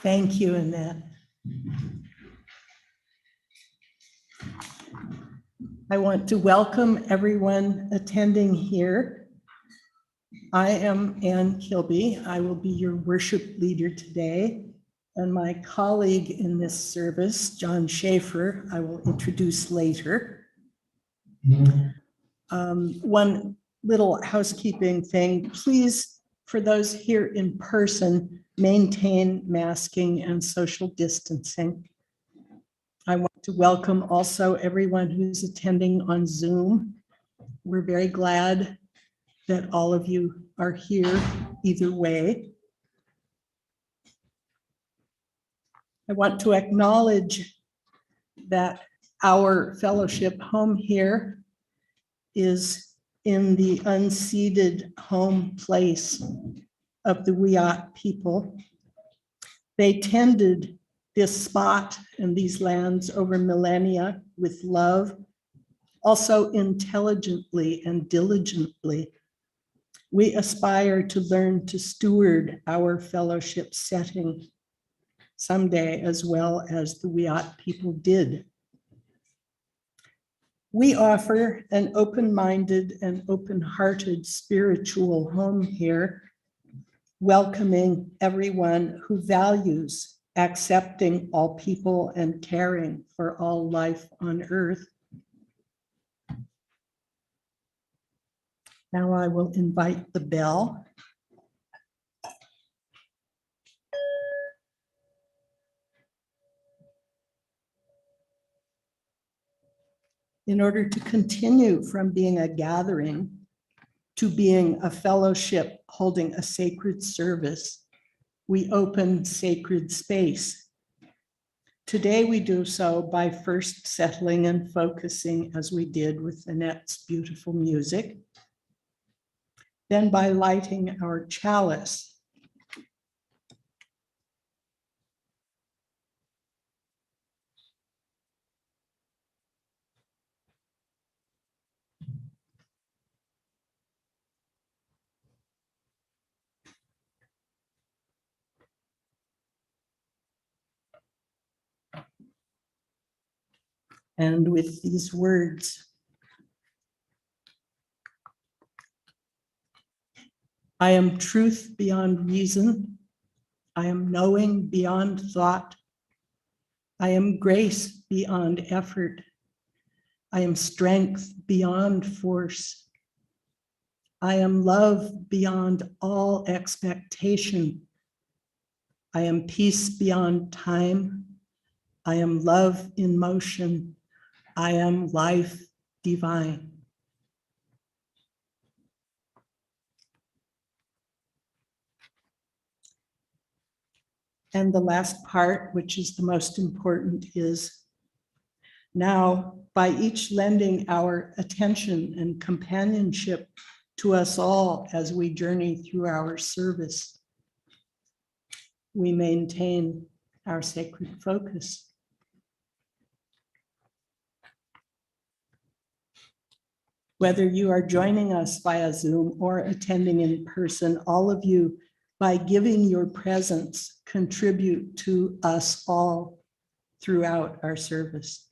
Thank you, Annette. I want to welcome everyone attending here. I am Ann Kilby. I will be your worship leader today. And my colleague in this service, John Schaefer, I will introduce later. One little housekeeping thing, please, for those here in person, maintain masking and social distancing. I want to welcome also everyone who's attending on Zoom. We're very glad that all of you are here either way. I want to acknowledge that our fellowship home here is in the unceded home place of the Wiyot people. They tended this spot and these lands over millennia with love, also intelligently and diligently. We aspire to learn to steward our fellowship setting someday, as well as the Wiyot people did. We offer an open-minded and open-hearted spiritual home here, welcoming everyone who values accepting all people and caring for all life on earth. Now I will invite the bell. In order to continue from being a gathering to being a fellowship holding a sacred service, we open sacred space. Today we do so by first settling and focusing, as we did with Annette's beautiful music, then by lighting our chalice. And with these words, I am truth beyond reason. I am knowing beyond thought. I am grace beyond effort. I am strength beyond force. I am love beyond all expectation. I am peace beyond time. I am love in motion. I am life divine. And the last part, which is the most important, is now, by each lending our attention and companionship to us all as we journey through our service, we maintain our sacred focus. Whether you are joining us via Zoom or attending in person, all of you, by giving your presence, contribute to us all throughout our service.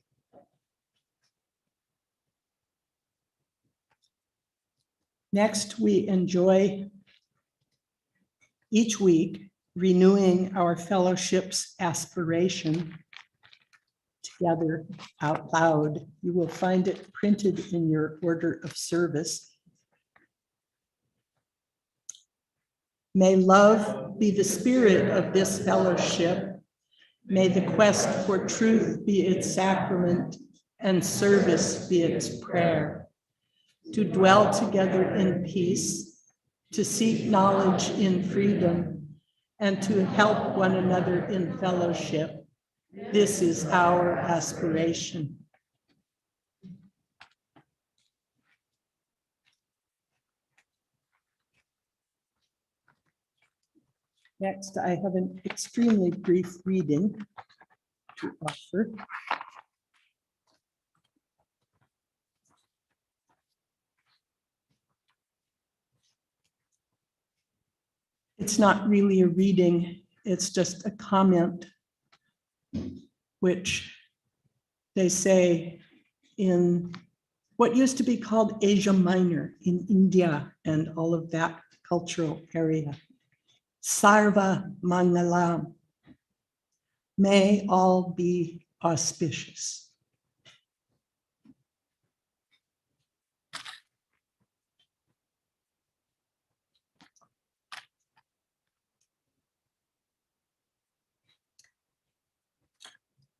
Next, we enjoy each week renewing our fellowship's aspiration together out loud. You will find it printed in your order of service. May love be the spirit of this fellowship. May the quest for truth be its sacrament and service be its prayer. To dwell together in peace, to seek knowledge in freedom, and to help one another in fellowship. This is our aspiration. Next, I have an extremely brief reading to offer. It's not really a reading It's just a comment which they say in what used to be called Asia Minor in India and all of that cultural area. Sarva Mangalam. May all be auspicious.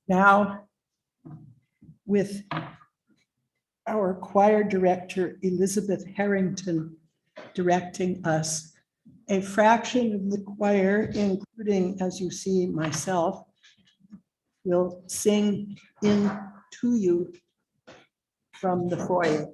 Now, with our choir director, Elisabeth Harrington, directing us, a fraction of the choir, including, as you see, myself, will sing in to you from the foyer.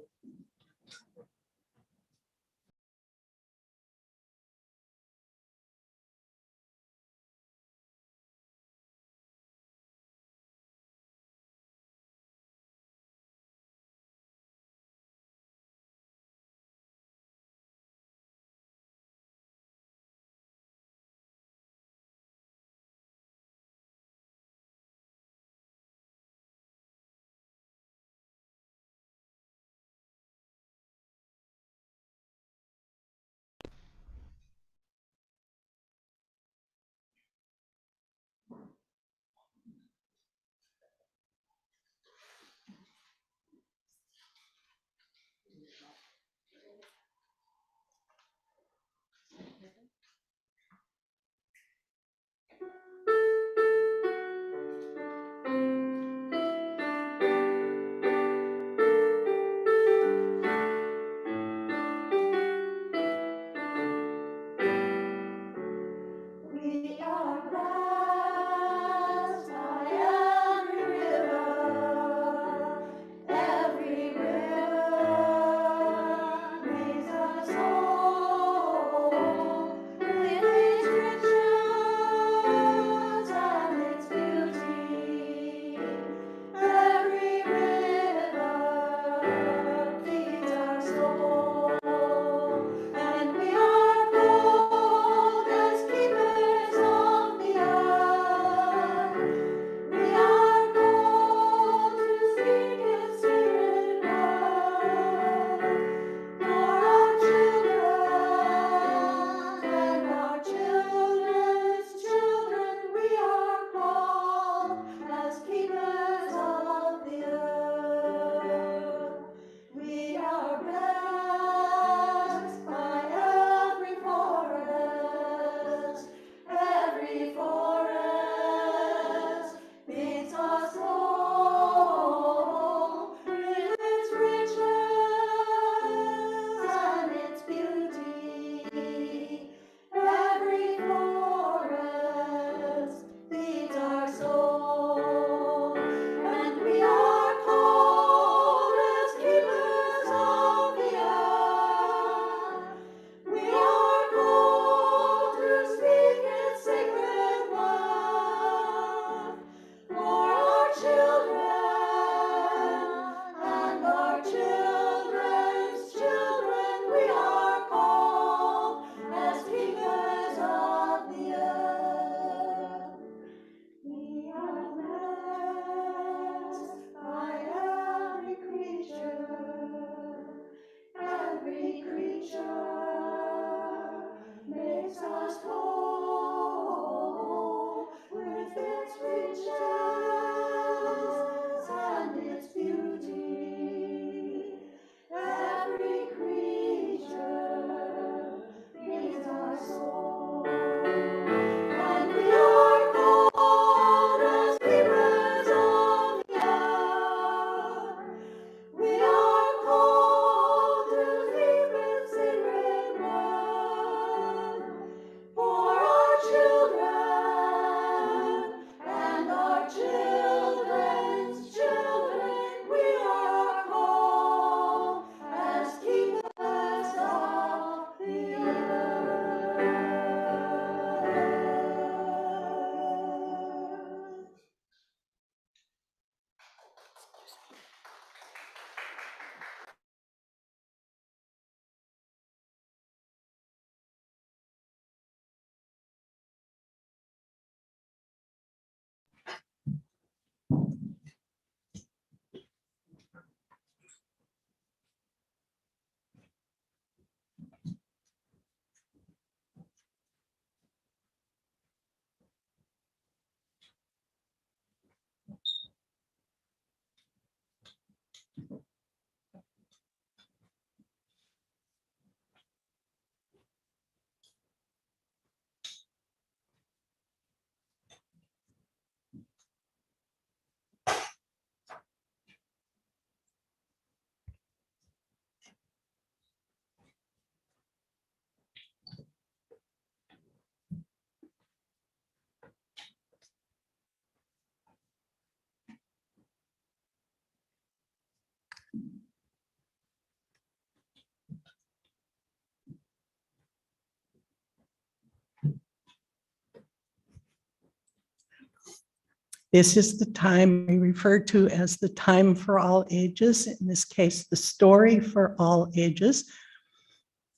This is the time we refer to as the time for all ages, in this case, the story for all ages.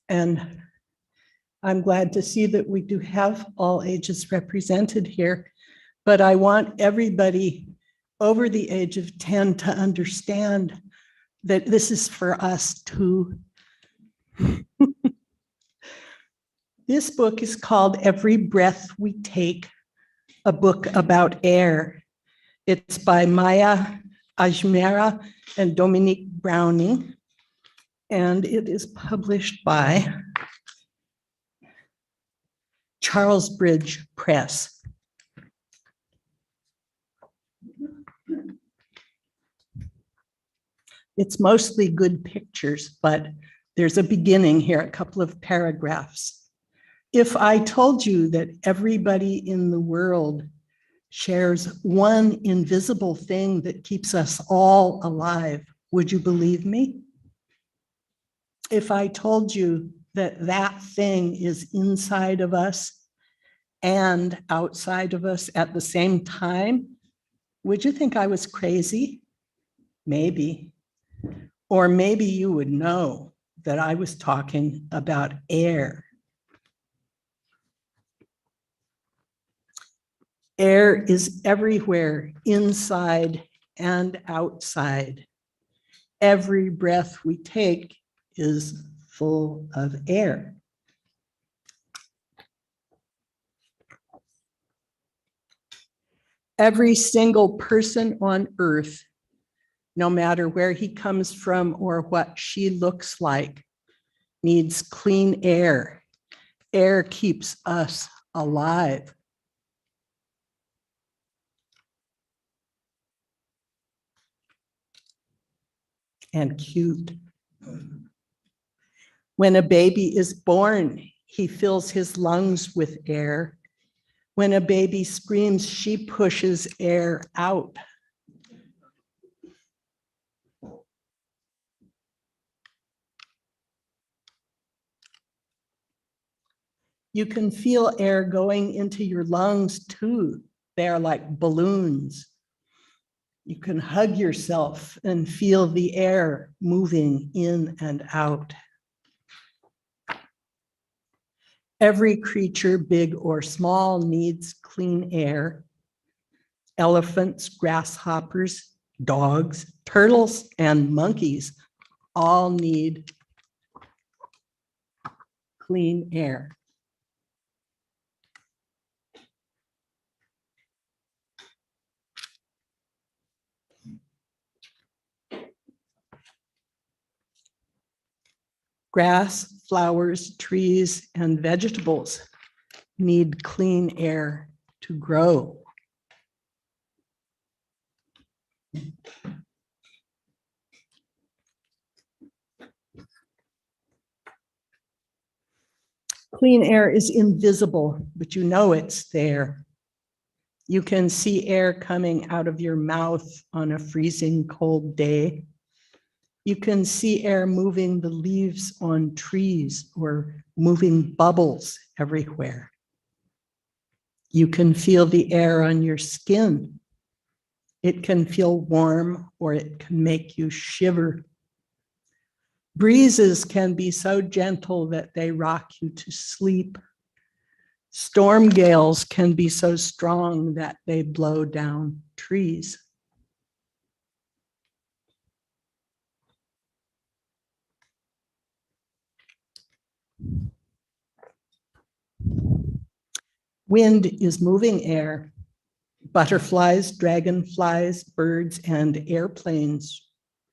And I'm glad to see that we do have all ages represented here, but I want everybody over the age of 10 to understand that this is for us too. This book is called Every Breath We Take, a book about air. It's by Maya Ajmera and Dominique Browning, and it is published by Charles Bridge Press. It's mostly good pictures, but there's a beginning here, a couple of paragraphs. If I told you that everybody in the world shares one invisible thing that keeps us all alive, would you believe me? If I told you that that thing is inside of us and outside of us at the same time, would you think I was crazy? Maybe. Or maybe you would know that I was talking about air. Air is everywhere, inside and outside. Every breath we take is full of air. Every single person on earth, no matter where he comes from or what she looks like, needs clean air. Air keeps us alive. And cute. When a baby is born, he fills his lungs with air. When a baby screams, she pushes air out. You can feel air going into your lungs too. They are like balloons. You can hug yourself and feel the air moving in and out. Every creature, big or small, needs clean air. Elephants, grasshoppers, dogs, turtles, and monkeys all need clean air. Grass, flowers, trees, and vegetables need clean air to grow. Clean air is invisible, but you know it's there. You can see air coming out of your mouth on a freezing cold day. You can see air moving the leaves on trees or moving bubbles everywhere. You can feel the air on your skin. It can feel warm or it can make you shiver. Breezes can be so gentle that they rock you to sleep. Storm gales can be so strong that they blow down trees. Wind is moving air. Butterflies, dragonflies, birds, and airplanes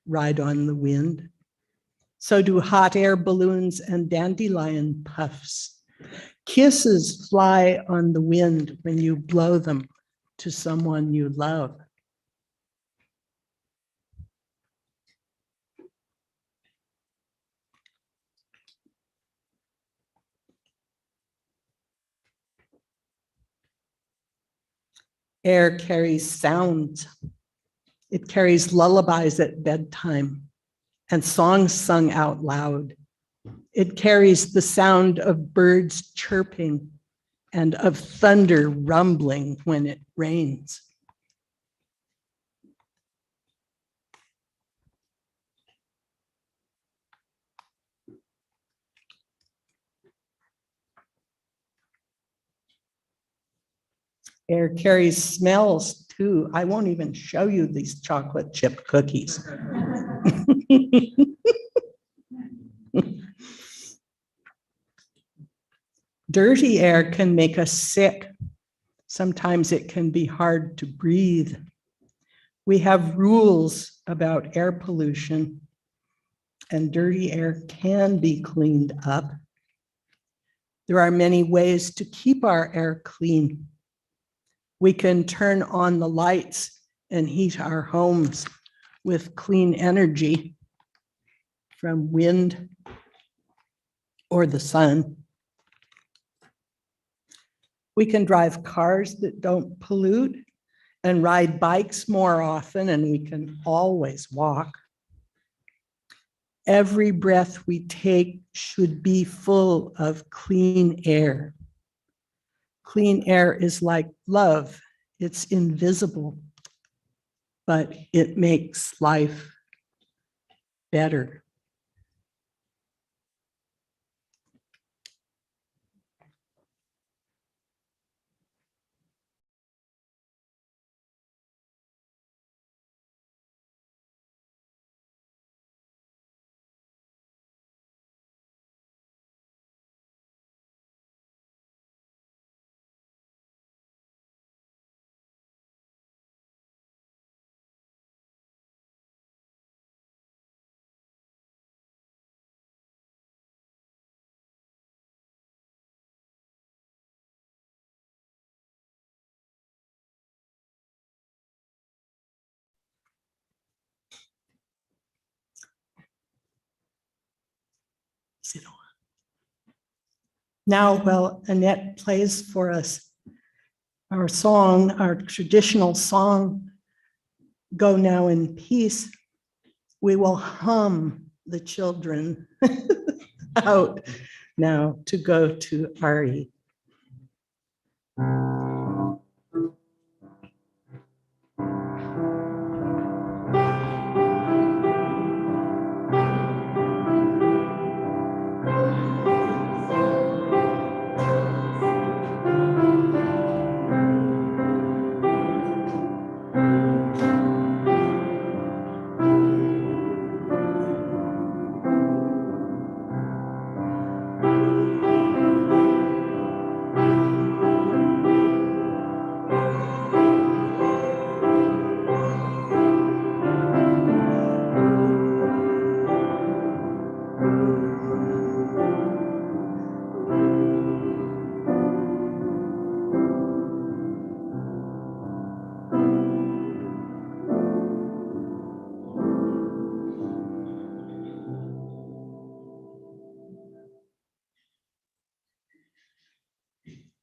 ride on the wind. So do hot air balloons and dandelion puffs. Kisses fly on the wind when you blow them to someone you love. Air carries sounds. It carries lullabies at bedtime and songs sung out loud. It carries the sound of birds chirping and of thunder rumbling when it rains. Air carries smells too. I won't even show you these chocolate chip cookies. Dirty air can make us sick. Sometimes it can be hard to breathe. We have rules about air pollution, and dirty air can be cleaned up. There are many ways to keep our air clean. We can turn on the lights and heat our homes with clean energy from wind or the sun. We can drive cars that don't pollute and ride bikes more often, and we can always walk. Every breath we take should be full of clean air. Clean air is like love. It's invisible, but it makes life better. Now, while Annette plays for us our song, our traditional song, Go Now in Peace, we will hum the children out now to go to Ari.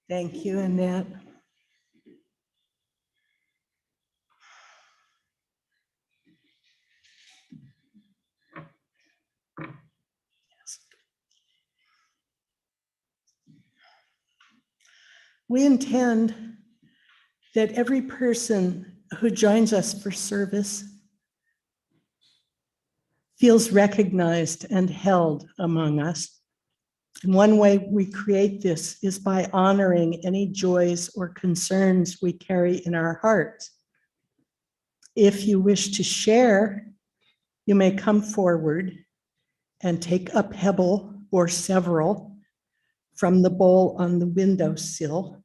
Thank you, Annette. We intend that every person who joins us for service feels recognized and held among us. And one way we create this is by honoring any joys or concerns we carry in our hearts. If you wish to share, you may come forward and take a pebble or several from the bowl on the windowsill.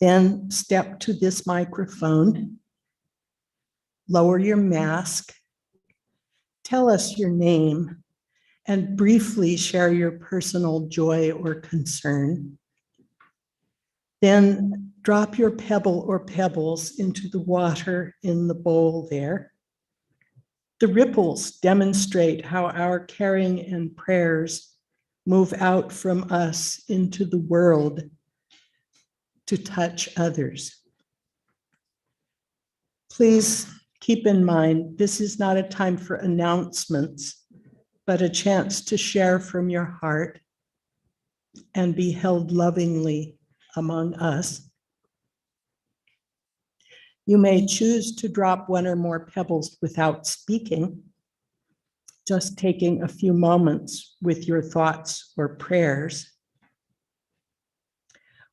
Then step to this microphone, lower your mask, tell us your name, and briefly share your personal joy or concern. Then drop your pebble or pebbles into the water in the bowl there. The ripples demonstrate how our caring and prayers move out from us into the world to touch others. Please keep in mind, this is not a time for announcements, but a chance to share from your heart and be held lovingly among us. You may choose to drop one or more pebbles without speaking, just taking a few moments with your thoughts or prayers.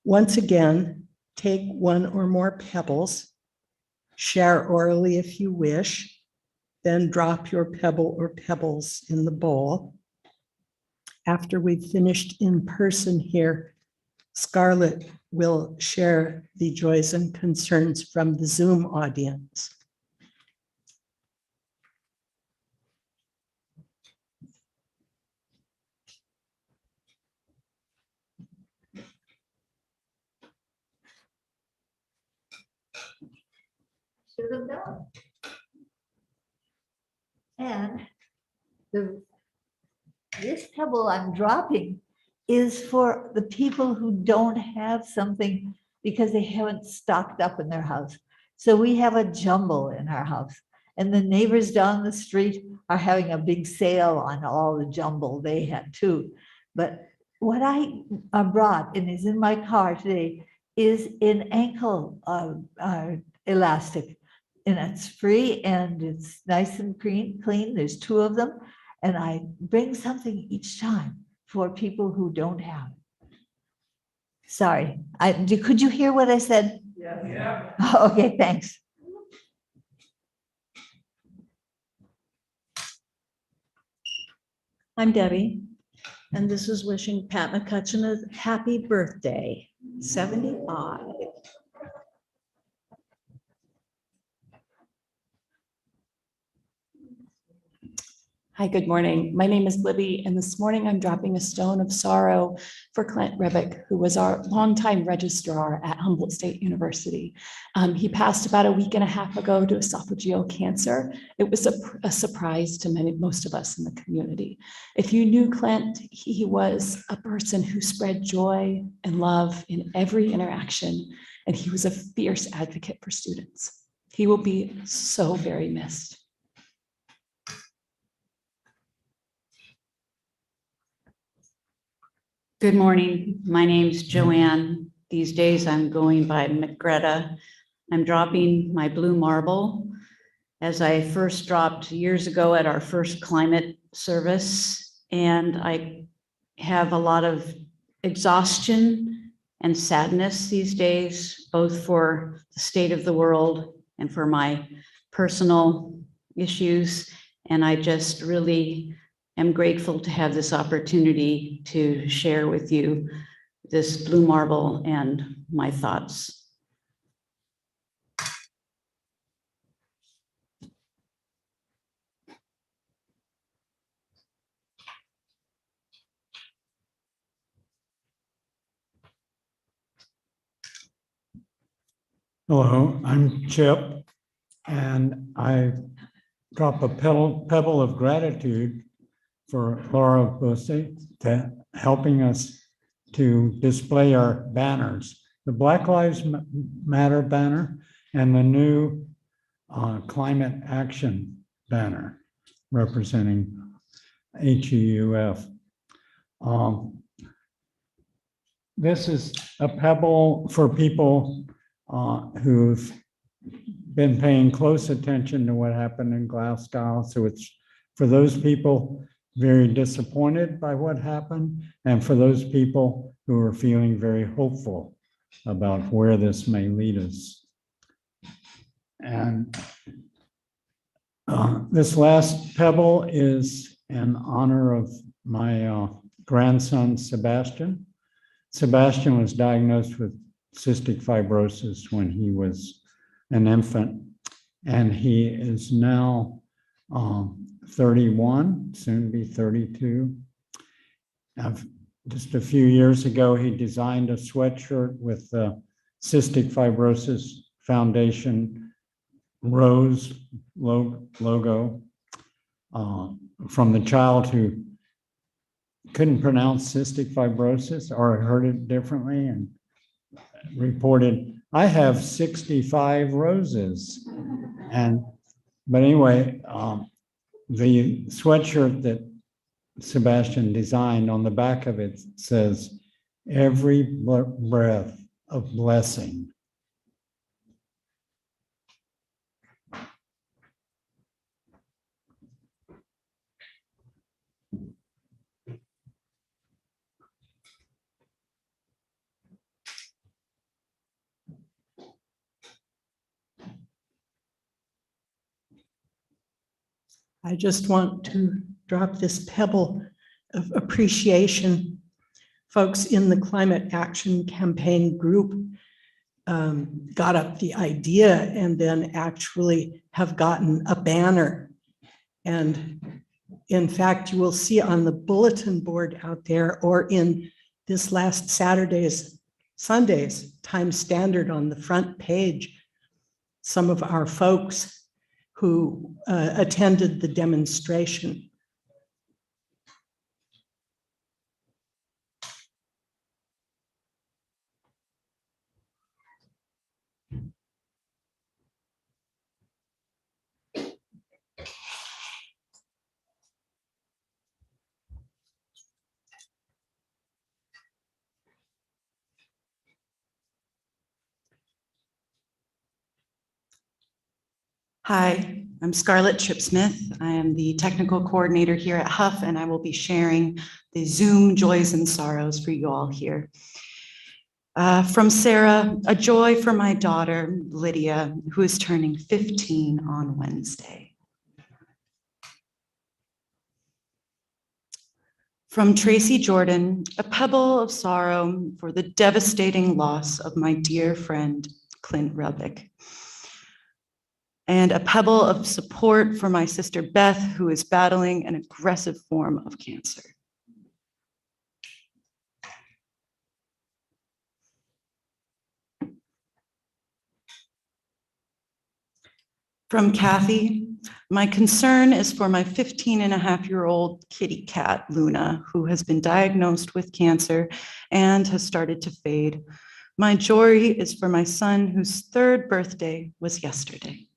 Once again, take one or more pebbles, share orally if you wish, then drop your pebble or pebbles in the bowl. After we've finished in person here, Scarlett will share the joys and concerns from the Zoom audience. Should have known. And this pebble I'm dropping is for the people who don't have something because they haven't stocked up in their house. So we have a jumble in our house, and the neighbors down the street are having a big sale on all the jumble they had too. But what I brought and is in my car today is an ankle elastic. And it's free and it's nice and clean. There's 2 of them. And I bring something each time for people who don't have it. Sorry, could you hear what I said? Yeah. Okay, thanks. I'm Debbie, and this is wishing Pat McCutcheon a happy birthday, 75. Hi, good morning. My name is Libby, and this morning I'm dropping a stone of sorrow for Clint Rebick, who was our longtime registrar at Humboldt State University. He passed about a week and a half ago to esophageal cancer. It was a surprise to most of us in the community. If you knew Clint, he was a person who spread joy and love in every interaction, and he was a fierce advocate for students. He will be so very missed. Good morning. My name's Joanne. These days I'm going by Greta. I'm dropping my blue marble as I first dropped years ago at our first climate service. And I have a lot of exhaustion and sadness these days, both for the state of the world and for my personal issues. And I just really am grateful to have this opportunity to share with you this blue marble and my thoughts. Hello, I'm Chip, and I drop a pebble of gratitude for Laura Bussey to helping us to display our banners, the Black Lives Matter banner and the new climate action banner representing HUUF. This is a pebble for people who've been paying close attention to what happened in Glasgow. So it's for those people very disappointed by what happened, and for those people who are feeling very hopeful about where this may lead us. And this last pebble is in honor of my grandson, Sebastian. Sebastian was diagnosed with cystic fibrosis when he was an infant, and he is now 31, soon be 32. Just a few years ago, he designed a sweatshirt with the Cystic Fibrosis Foundation rose logo from the child who couldn't pronounce cystic fibrosis or heard it differently and reported, I have 65 roses. But anyway, the sweatshirt that Sebastian designed, on the back of it says, every breath of blessing. I just want to drop this pebble of appreciation. Folks in the Climate Action Campaign group got up the idea and then actually have gotten a banner. And in fact, you will see on the bulletin board out there or in this last Sunday's Time Standard on the front page, some of our folks who attended the demonstration. Hi, I'm Scarlett Tripsmith. I am the technical coordinator here at HUUF, and I will be sharing the Zoom joys and sorrows for you all here. From Sarah, a joy for my daughter, Lydia, who is turning 15 on Wednesday. From Tracy Jordan, a pebble of sorrow for the devastating loss of my dear friend, Clint Rebick. And a pebble of support for my sister Beth, who is battling an aggressive form of cancer. From Kathy, my concern is for my 15-and-a-half-year-old kitty cat, Luna, who has been diagnosed with cancer and has started to fade. My joy is for my son, whose 3rd birthday was yesterday.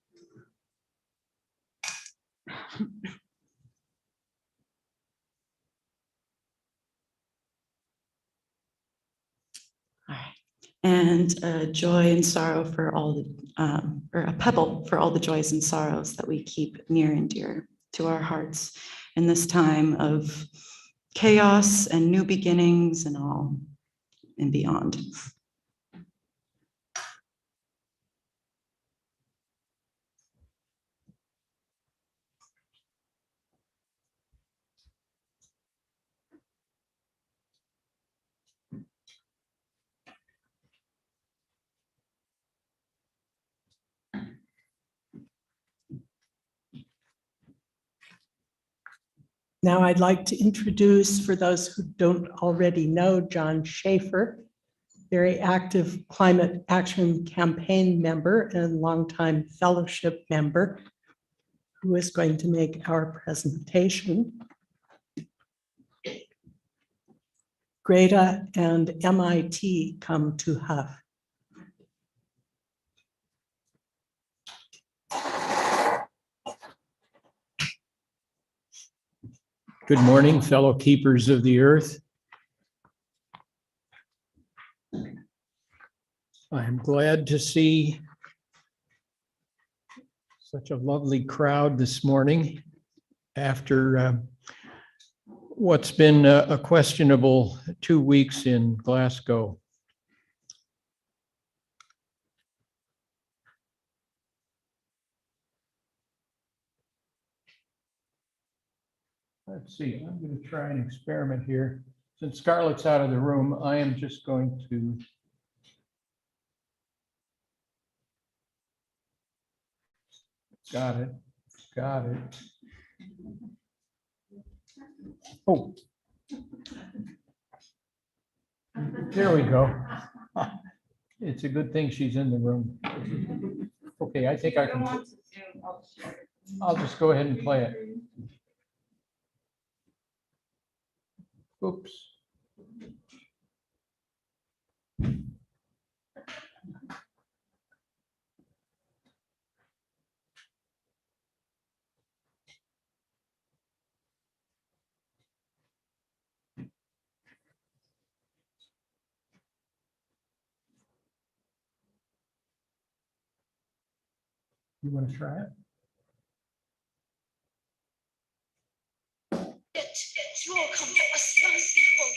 All right. And joy and sorrow for all the, or a pebble for all the joys and sorrows that we keep near and dear to our hearts in this time of chaos and new beginnings and all and beyond. Now I'd like to introduce, for those who don't already know, John Schaefer, very active Climate Action Campaign member and longtime fellowship member, who is going to make our presentation. Greta and MIT come to HUUF. Good morning, fellow keepers of the earth. I am glad to see such a lovely crowd this morning after what's been a questionable 2 weeks in Glasgow. Let's see, I'm going to try an experiment here. Since Scarlett's out of the room, I am just going to got it. Oh. There we go. It's a good thing she's in the room. Okay, I think I can. I'll just go ahead and play it. Oops. You want to try it? It will come to us young people.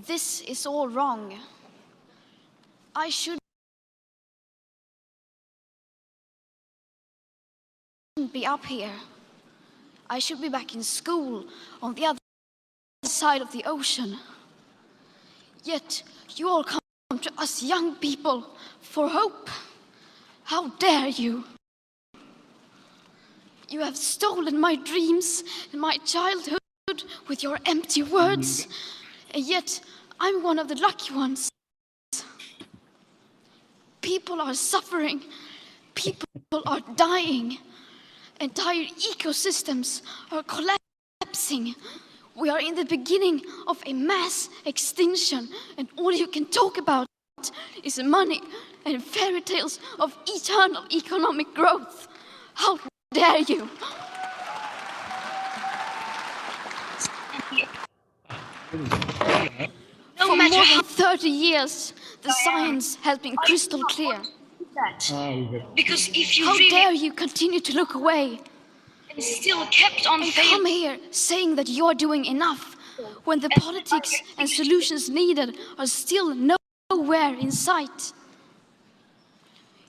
This is all wrong. I shouldn't be up here. I should be back in school on the other side of the ocean. Yet you all come to us young people for hope. How dare you? You have stolen my dreams and my childhood with your empty words, and yet I'm one of the lucky ones. People are suffering, people are dying, entire ecosystems are collapsing. We are in the beginning of a mass extinction, and all you can talk about is money and fairy tales of eternal economic growth. How dare you? For more than 30 years, the science has been crystal clear. Because if you How really dare you continue to look away and still kept on and failing, come here saying that you're doing enough when the politics and solutions needed are still nowhere in sight?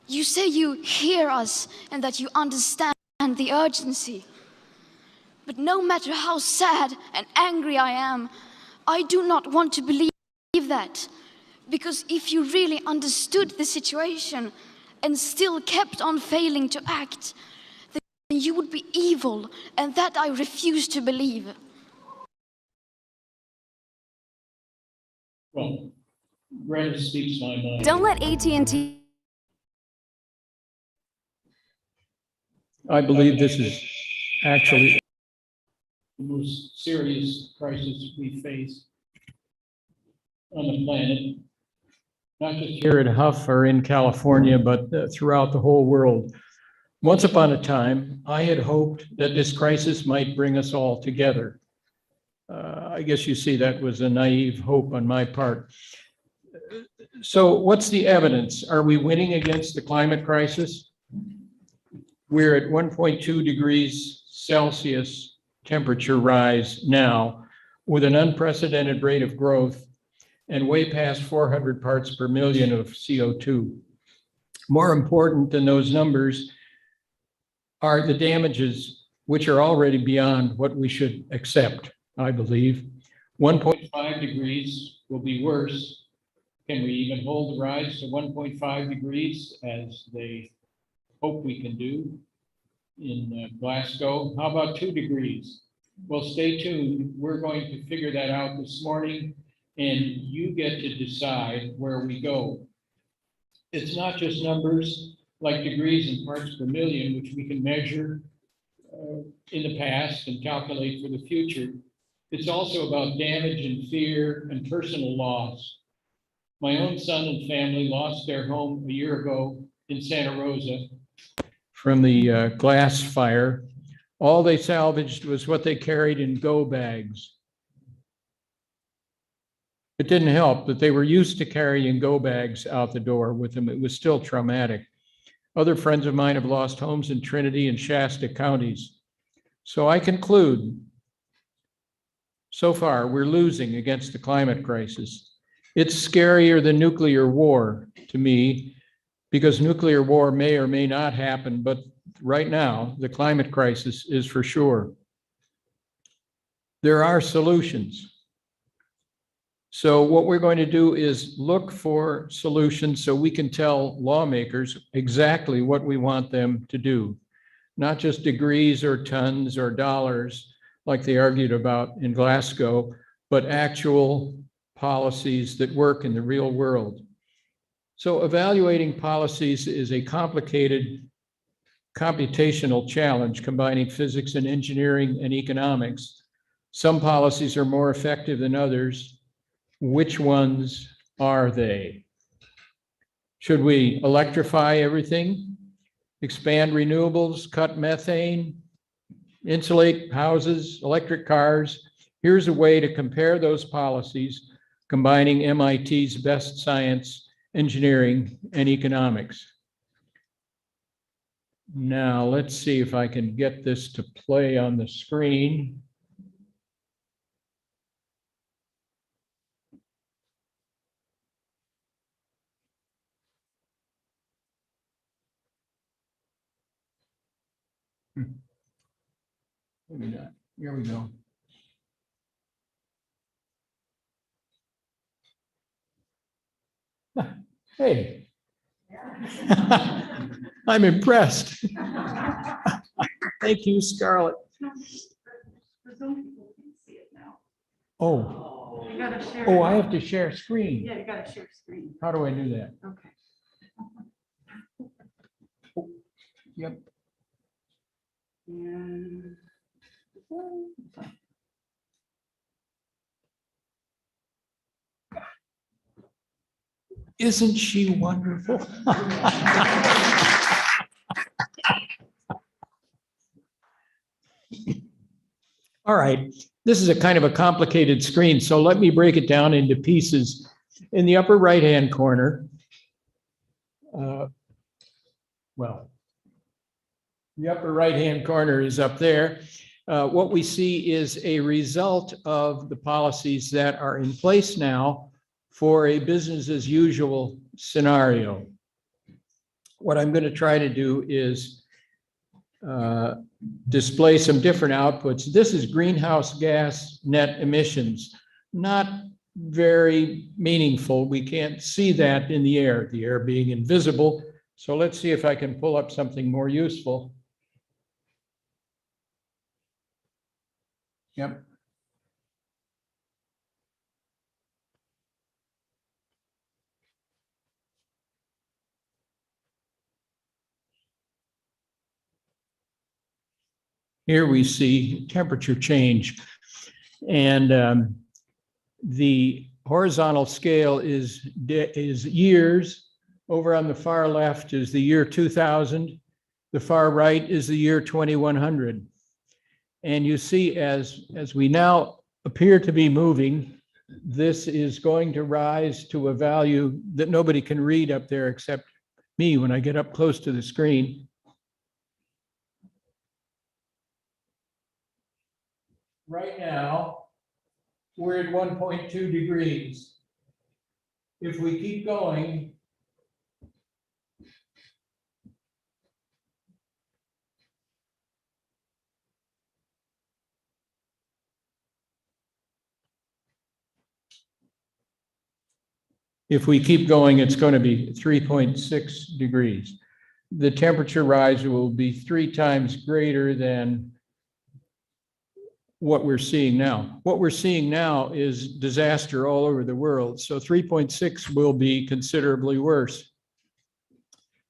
You say you hear us and that you understand the urgency. But no matter how sad and angry I am, I do not want to believe that. Because if you really understood the situation and still kept on failing to act, then you would be evil, and that I refuse to believe. Well, Greta speaks my mind. Don't let AT&T. I believe this is actually The most serious crisis we face on the planet, not just here at HUUF or in California, but throughout the whole world. Once upon a time, I had hoped that this crisis might bring us all together. I guess you see that was a naive hope on my part. So what's the evidence? Are we winning against the climate crisis? We're at 1.2 degrees Celsius temperature rise now with an unprecedented rate of growth and way past 400 parts per million of CO2. More important than those numbers are the damages, which are already beyond what we should accept, I believe. 1.5 degrees will be worse. Can we even hold the rise to 1.5 degrees as they hope we can do in Glasgow? How about 2 degrees? Well, stay tuned. We're going to figure that out this morning, and you get to decide where we go. It's not just numbers like degrees and parts per million, which we can measure in the past and calculate for the future. It's also about damage and fear and personal loss. My own son and family lost their home a year ago in Santa Rosa from the glass fire. All they salvaged was what they carried in go bags. It didn't help that they were used to carrying go bags out the door with them. It was still traumatic. Other friends of mine have lost homes in Trinity and Shasta counties. So I conclude, so far, we're losing against the climate crisis. It's scarier than nuclear war to me, because nuclear war may or may not happen, but right now, the climate crisis is for sure. There are solutions. So what we're going to do is look for solutions so we can tell lawmakers exactly what we want them to do, not just degrees or tons or dollars like they argued about in Glasgow, but actual policies that work in the real world. So evaluating policies is a complicated computational challenge combining physics and engineering and economics. Some policies are more effective than others. Which ones are they? Should we electrify everything, expand renewables, cut methane, insulate houses, electric cars? Here's a way to compare those policies, combining MIT's best science, engineering, and economics. Now, let's see if I can get this to play on the screen. Maybe not. Here we go. Hey. I'm impressed. Thank you, Scarlett. Oh, oh, I have to share screen. Yeah, you gotta share screen. How do I do that? Okay. Yep. And Isn't she wonderful? All right, this is a kind of a complicated screen, so let me break it down into pieces. In the upper right-hand corner, well, the upper right-hand corner is up there. What we see is a result of the policies that are in place now for a business as usual scenario. What I'm going to try to do is display some different outputs. This is greenhouse gas net emissions, not very meaningful. We can't see that in the air being invisible. So let's see if I can pull up something more useful. Yep. Here we see temperature change. And the horizontal scale is years. Over on the far left is the year 2000. The far right is the year 2100. And you see as we now appear to be moving, this is going to rise to a value that nobody can read up there except me when I get up close to the screen. Right now, we're at 1.2 degrees. If we keep going, it's going to be 3.6 degrees. The temperature rise will be 3 times greater than what we're seeing now. What we're seeing now is disaster all over the world. So 3.6 will be considerably worse.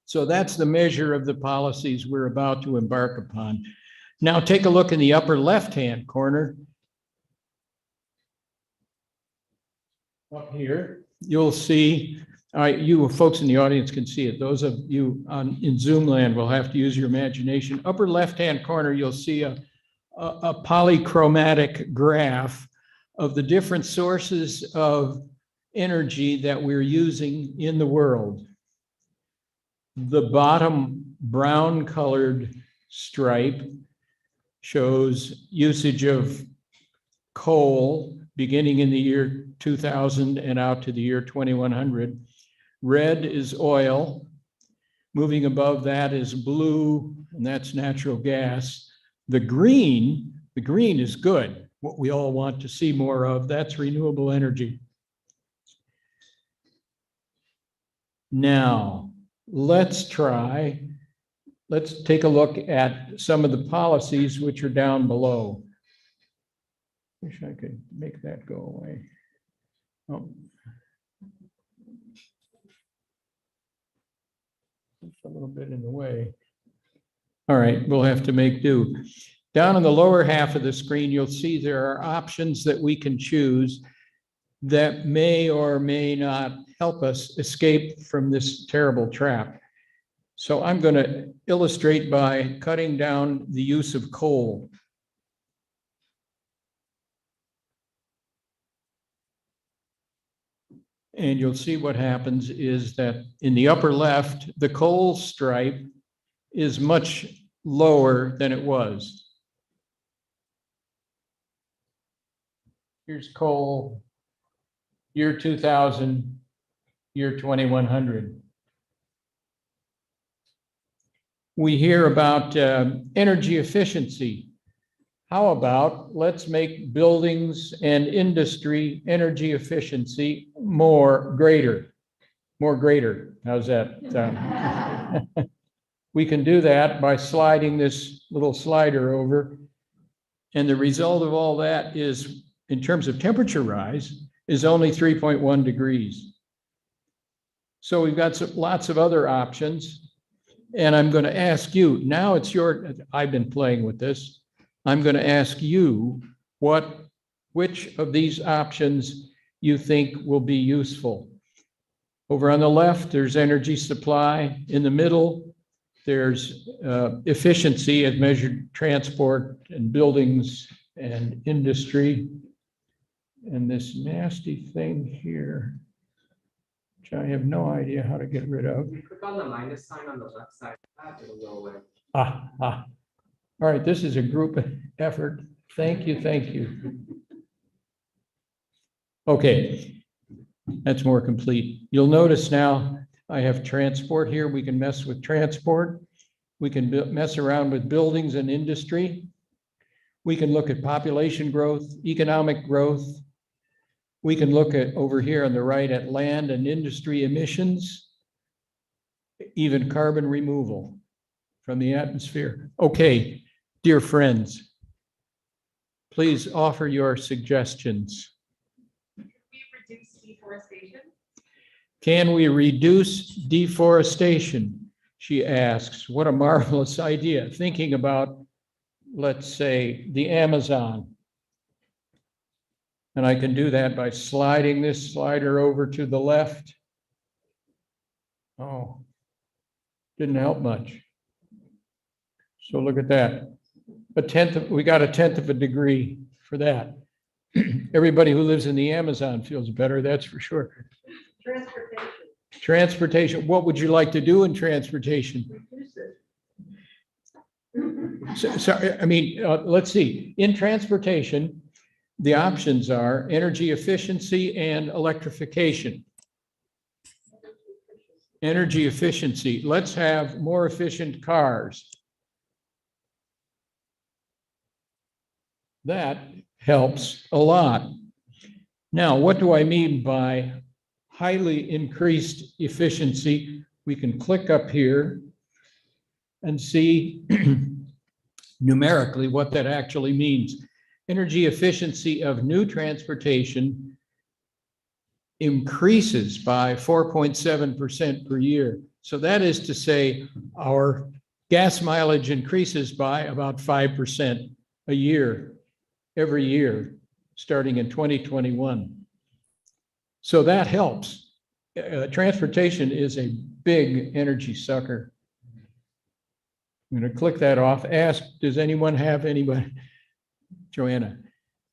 So that's the measure of the policies we're about to embark upon. Now take a look in the upper left-hand corner. Up here, you'll see, you folks in the audience can see it. Those of you in Zoom land will have to use your imagination. Upper left-hand corner, you'll see a polychromatic graph of the different sources of energy that we're using in the world. The bottom brown colored stripe shows usage of coal beginning in the year 2000 and out to the year 2100. Red is oil. Moving above that is blue, and that's natural gas. The green is good. What we all want to see more of, that's renewable energy. Now, let's take a look at some of the policies which are down below. Wish I could make that go away. Oh. It's a little bit in the way. All right, we'll have to make do. Down in the lower half of the screen, you'll see there are options that we can choose that may or may not help us escape from this terrible trap. So I'm going to illustrate by cutting down the use of coal. And you'll see what happens is that in the upper left, the coal stripe is much lower than it was. Here's coal, year 2000, year 2100. We hear about energy efficiency. How about let's make buildings and industry energy efficiency more greater? How's that sound? We can do that by sliding this little slider over. And the result of all that is, in terms of temperature rise, is only 3.1 degrees. So we've got lots of other options. And I'm going to ask you, now it's I've been playing with this. I'm going to ask you which of these options you think will be useful. Over on the left, there's energy supply. In the middle, there's efficiency as measured transport and buildings and industry. And this nasty thing here, which I have no idea how to get rid of. Click on the minus sign on the left side of that, it'll go away. All right, this is a group effort. Thank you, thank you. Okay, that's more complete. You'll notice now I have transport here. We can mess with transport. We can mess around with buildings and industry. We can look at population growth, economic growth. We can look at over here on the right at land and industry emissions, even carbon removal from the atmosphere. Okay, dear friends, please offer your suggestions. Can we reduce deforestation? She asks. What a marvelous idea. Thinking about, let's say, the Amazon. And I can do that by sliding this slider over to the left. Oh, didn't help much. So look at that. We got 1/10 of a degree for that. Everybody who lives in the Amazon feels better, that's for sure. Transportation. What would you like to do in transportation? Let's see. In transportation, the options are energy efficiency and electrification. Energy efficiency. Let's have more efficient cars. That helps a lot. Now, what do I mean by highly increased efficiency? We can click up here and see numerically what that actually means. Energy efficiency of new transportation increases by 4.7% per year. So that is to say, our gas mileage increases by about 5% a year, every year, starting in 2021. So that helps. Transportation is a big energy sucker. I'm going to click that off. Ask, does anyone have anybody? Joanna.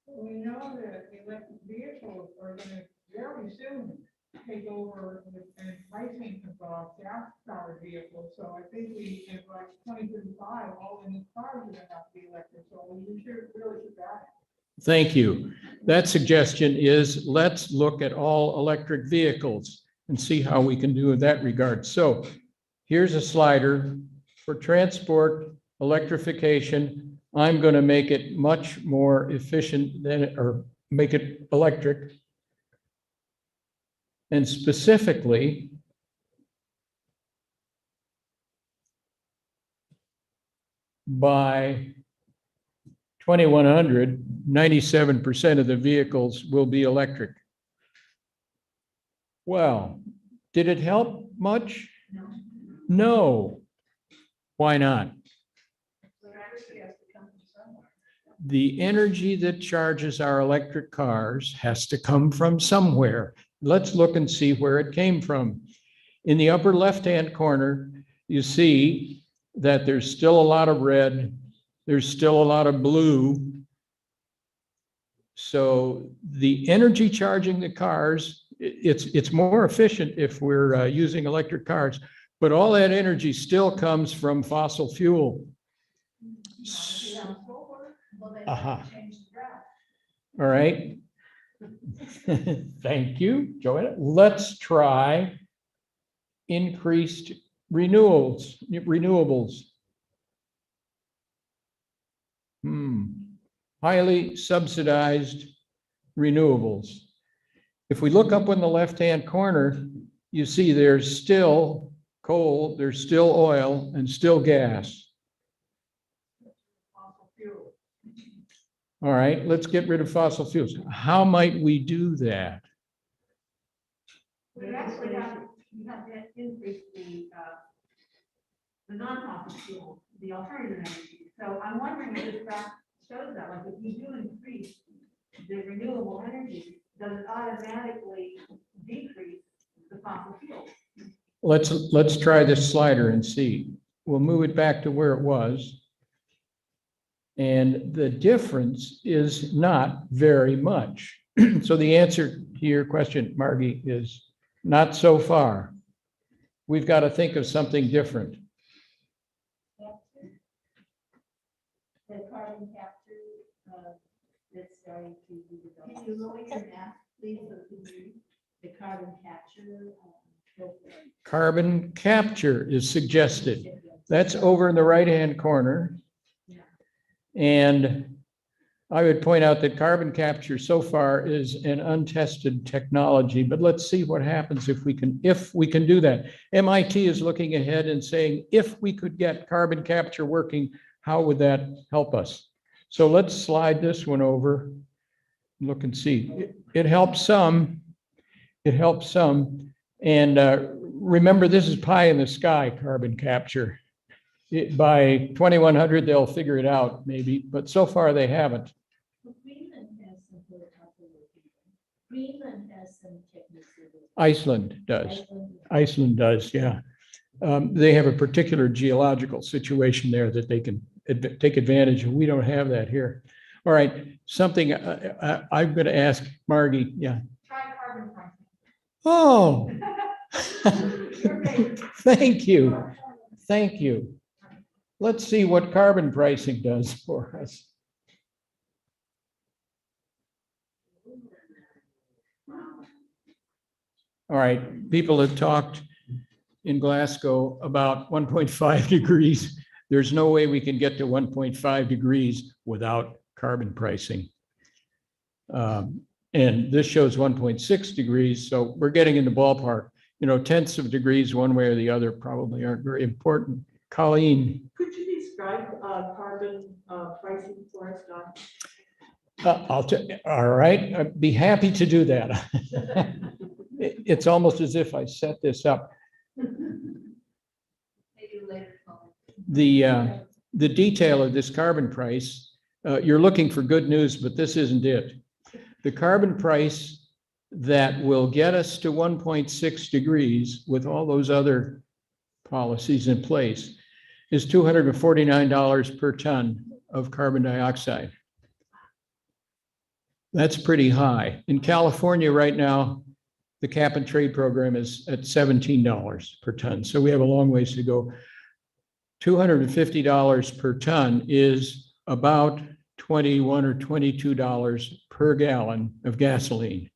We know that electric vehicles are going to very soon take over and pricing of gas-powered vehicles. So I think in like 2035, all the new cars are going to have to be electric. So we should really put that. Thank you. That suggestion is let's look at all electric vehicles and see how we can do in that regard. So here's a slider for transport electrification. I'm going to make it much more efficient or make it electric. And specifically, by 2100, 97% of the vehicles will be electric. Well, did it help much? No. Why not? The energy that charges our electric cars has to come from somewhere. Let's look and see where it came from. In the upper left-hand corner, you see that there's still a lot of red, there's still a lot of blue. So the energy charging the cars, it's more efficient if we're using electric cars, but all that energy still comes from fossil fuel. All right. Thank you, Joanna. Let's try increased Renewables. Highly subsidized renewables. If we look up in the left-hand corner, you see there's still coal, there's still oil, and still gas. Fossil fuel. All right, let's get rid of fossil fuels. How might we do that? We actually have to increase the non-fossil fuel, the alternative energy. So I'm wondering if that shows that, like, if you do increase the renewable energy, does it automatically decrease the fossil fuel? Let's try this slider and see. We'll move it back to where it was. And the difference is not very much. So the answer to your question, Margie, is not so far. We've got to think of something different. The carbon capture that's starting to be developed. Can you lower your mask, please? The carbon capture. Carbon capture is suggested. That's over in the right-hand corner. And I would point out that carbon capture so far is an untested technology, but let's see what happens if we can do that. MIT is looking ahead and saying, if we could get carbon capture working, how would that help us? So let's slide this one over, look and see. It helps some. It helps some. And remember, this is pie in the sky, carbon capture. By 2100, they'll figure it out maybe, but so far they haven't. Greenland has some Greenland has some techniques. Iceland does. Iceland does, yeah. They have a particular geological situation there that they can take advantage of. We don't have that here. All right, something I'm going to ask Margie. Yeah. Try carbon pricing. Oh, thank you. Thank you. Let's see what carbon pricing does for us. All right, people have talked in Glasgow about 1.5 degrees. There's no way we can get to 1.5 degrees without carbon pricing. And this shows 1.6 degrees, so we're getting in the ballpark. You know, tenths of degrees one way or the other probably aren't very important. Colleen. Could you describe carbon pricing for us, Don? All right, I'd be happy to do that. It's almost as if I set this up. The detail of this carbon price, you're looking for good news, but this isn't it. The carbon price that will get us to 1.6 degrees with all those other policies in place is $249 per ton of carbon dioxide. That's pretty high. In California right now, the cap and trade program is at $17 per ton. So we have a long ways to go. $250 per ton is about $21 or $22 per gallon of gasoline.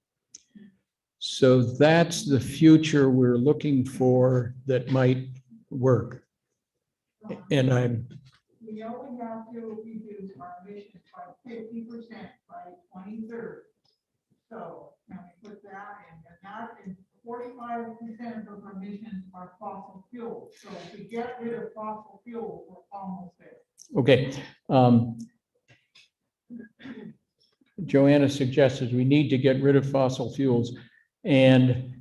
So that's the future we're looking for that might work. And We only have to reduce our emissions by 50% by 2030. So can we put that in? And that is 45% of those emissions are fossil fuels. So if we get rid of fossil fuels, we're almost there. okay. Joanna suggested we need to get rid of fossil fuels, and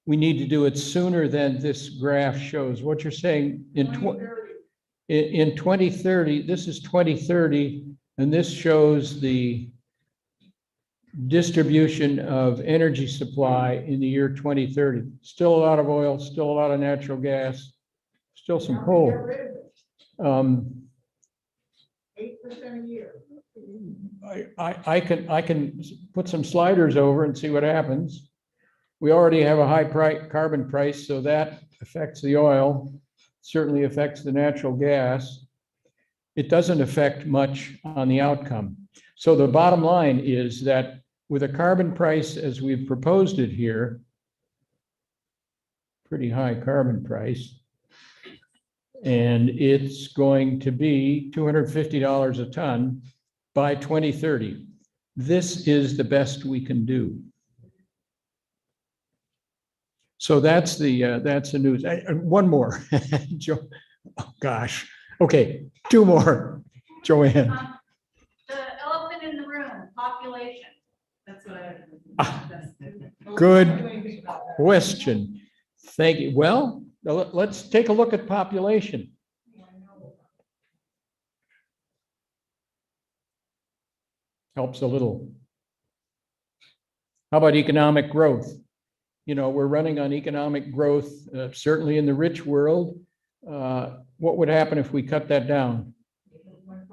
we need to do it sooner than this graph shows. What you're saying in 2030, this is 2030, and this shows the distribution of energy supply in the year 2030. Still a lot of oil, still a lot of natural gas, still some coal. 8% a year. I can put some sliders over and see what happens. We already have a high carbon price, so that affects the oil, certainly affects the natural gas. It doesn't affect much on the outcome. So the bottom line is that with a carbon price as we've proposed it here, pretty high carbon price, And it's going to be $250 a ton by 2030. This is the best we can do. So that's the news. One more. Oh, gosh. Okay, two more. Joanne. The elephant in the room, population. That's what I. Good question. Thank you. Well, let's take a look at population. Helps a little. How about economic growth? You know, we're running on economic growth, certainly in the rich world. What would happen if we cut that down?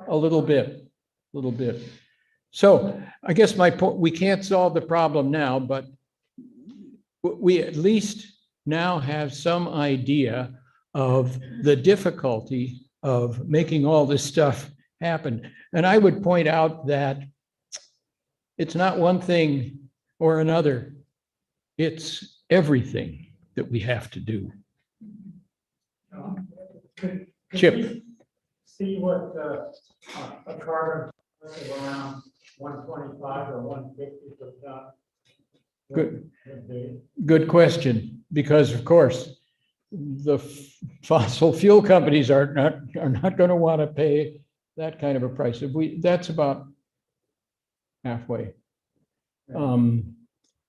A little bit. So I guess my point, we can't solve the problem now, but we at least now have some idea of the difficulty of making all this stuff happen. And I would point out that it's not one thing or another. It's everything that we have to do. Chip. See what a carbon around 125 or 150 per ton. Good question, because of course, the fossil fuel companies are not going to want to pay that kind of a price. That's about halfway.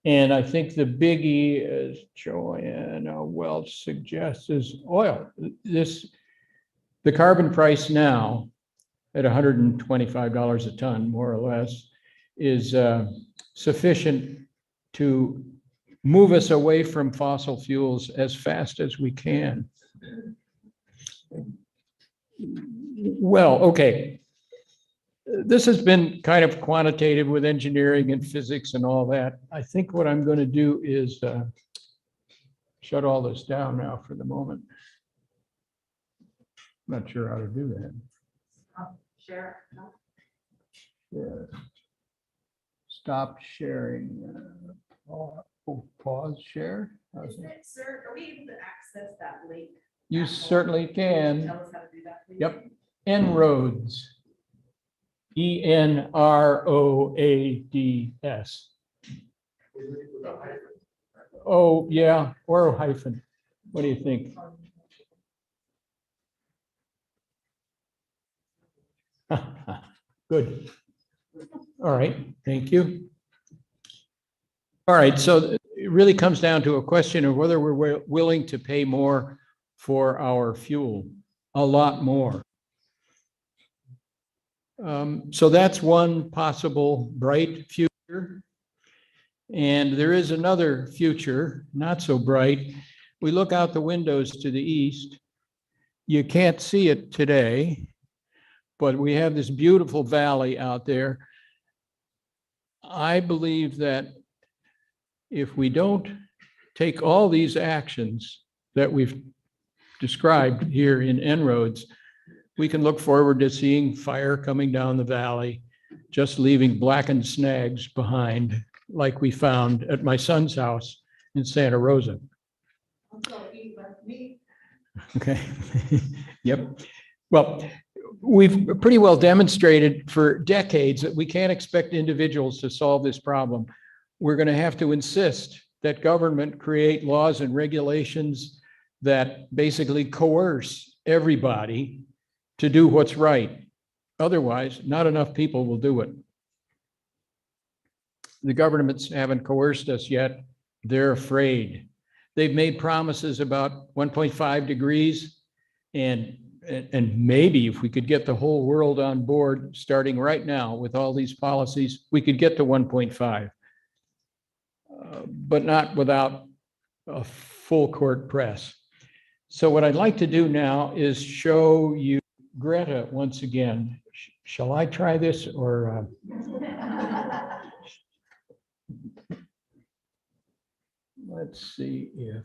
And I think the biggie, as Joanna Welch suggests, is oil. The carbon price now at $125 a ton, more or less, is sufficient to move us away from fossil fuels as fast as we can. Well, okay. This has been kind of quantitative with engineering and physics and all that. I think what I'm going to do is shut all this down now for the moment. Not sure how to do that. Share. Yeah. Stop sharing. Pause share. Sir, are we able to access that link? You certainly can. Tell us how to do that, please. Yep. En-roads. ENROADS. Oh, yeah, or a hyphen. What do you think? Good. All right, thank you. All right, so it really comes down to a question of whether we're willing to pay more for our fuel, a lot more. So that's one possible bright future. And there is another future, not so bright. We look out the windows to the east. You can't see it today, but we have this beautiful valley out there. I believe that if we don't take all these actions that we've described here in En-roads, we can look forward to seeing fire coming down the valley, just leaving blackened snags behind, like we found at my son's house in Santa Rosa. Okay. Yep. Well, we've pretty well demonstrated for decades that we can't expect individuals to solve this problem. We're going to have to insist that government create laws and regulations that basically coerce everybody to do what's right. Otherwise, not enough people will do it. The governments haven't coerced us yet. They're afraid. They've made promises about 1.5 degrees, and maybe if we could get the whole world on board, starting right now with all these policies, we could get to 1.5, but not without a full court press. So what I'd like to do now is show you Greta once again. Shall I try this or? Let's see if.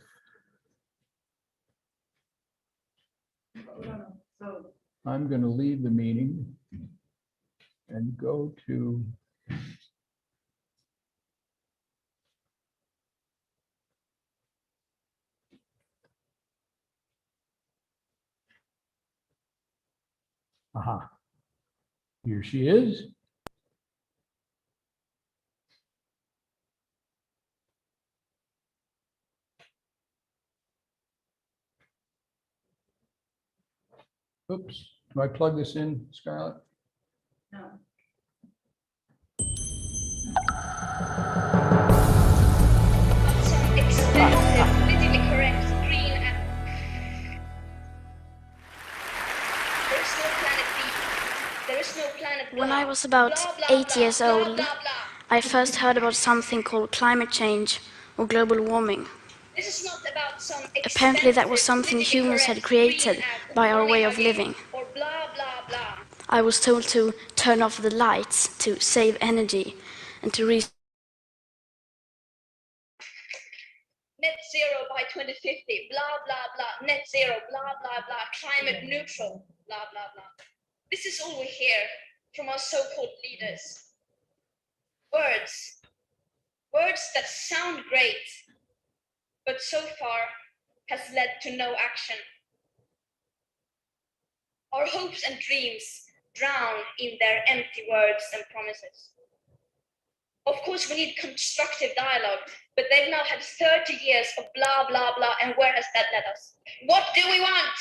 I'm going to leave the meeting and go to. Aha. Here she is. Oops, do I plug this in, Scarlett? No. Some expensive, politically correct green and there is no planet B. There is no planet blah. When I was about Blah, blah, 8 blah, years blah, old, blah, blah. I first heard about something called climate change or global warming. This is not about some Apparently that was expensive, something politically humans had correct created green act by our money way of hugging living. Or blah, blah, blah. I was told to turn off the lights, to save energy, and to Net zero by 2050, blah, blah, blah. Net zero, blah, blah, blah. Climate neutral, blah, blah, blah. This is all we hear from our so-called leaders. Words. Words that sound great, but so far has led to no action. Our hopes and dreams drown in their empty words and promises. Of course, we need constructive dialogue, but they've now had 30 years of blah, blah, blah, and where has that led us? What do we want?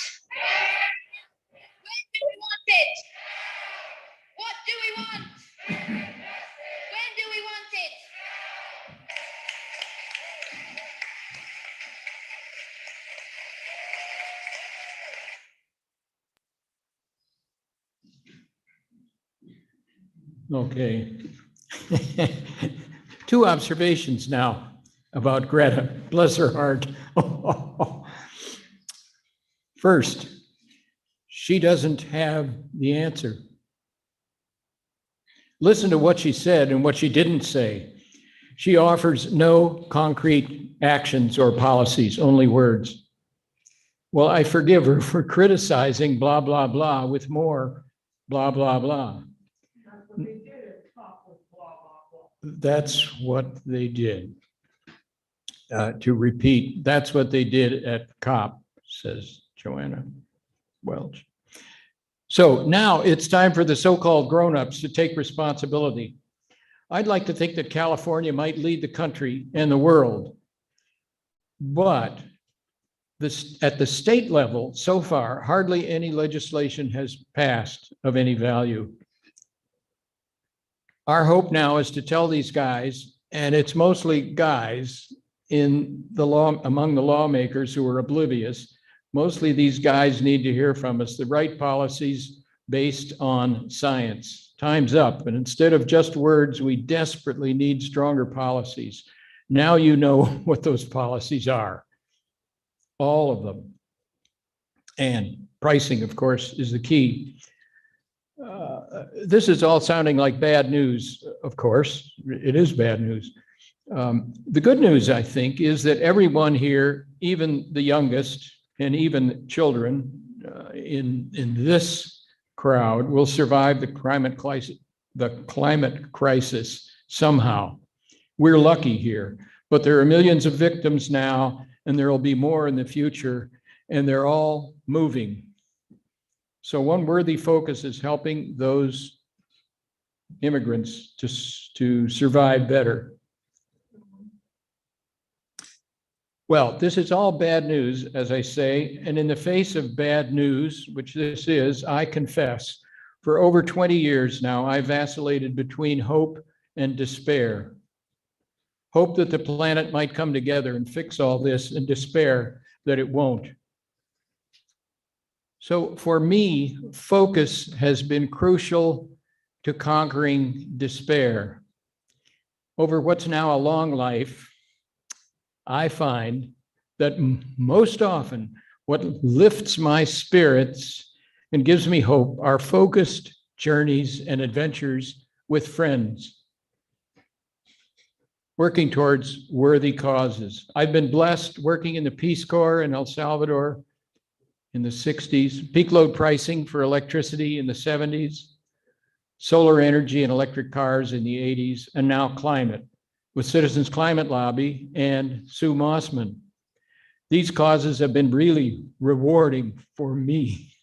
When do we want it? What do we want? When do we want it? Okay. Two observations now about Greta, bless her heart. First, she doesn't have the answer. Listen to what she said and what she didn't say. She offers no concrete actions or policies, only words. Well, I forgive her for criticizing blah, blah, blah with more blah, blah, blah. That's what they did. To repeat, that's what they did at COP, says Joanna Welch. So now it's time for the so-called grown-ups to take responsibility. I'd like to think that California might lead the country and the world. But at the state level, so far, hardly any legislation has passed of any value. Our hope now is to tell these guys, and it's mostly guys in the law, among the lawmakers who are oblivious, mostly these guys need to hear from us the right policies based on science. Time's up, and instead of just words, we desperately need stronger policies. Now you know what those policies are, all of them. And pricing, of course, is the key. This is all sounding like bad news, of course. It is bad news. The good news, I think, is that everyone here, even the youngest and even children in this crowd, will survive the climate crisis somehow. We're lucky here, but there are millions of victims now, and there will be more in the future, and they're all moving. So one worthy focus is helping those immigrants to survive better. Well, this is all bad news, as I say, and in the face of bad news, which this is, I confess, for over 20 years now, I vacillated between hope and despair. Hope that the planet might come together and fix all this, and despair that it won't. So for me, focus has been crucial to conquering despair. Over what's now a long life, I find that most often what lifts my spirits and gives me hope are focused journeys and adventures with friends, working towards worthy causes. I've been blessed working in the Peace Corps in El Salvador in the 60s, peak load pricing for electricity in the 70s, solar energy and electric cars in the 80s, and now climate with Citizens Climate Lobby and Sue Mossman. These causes have been really rewarding for me.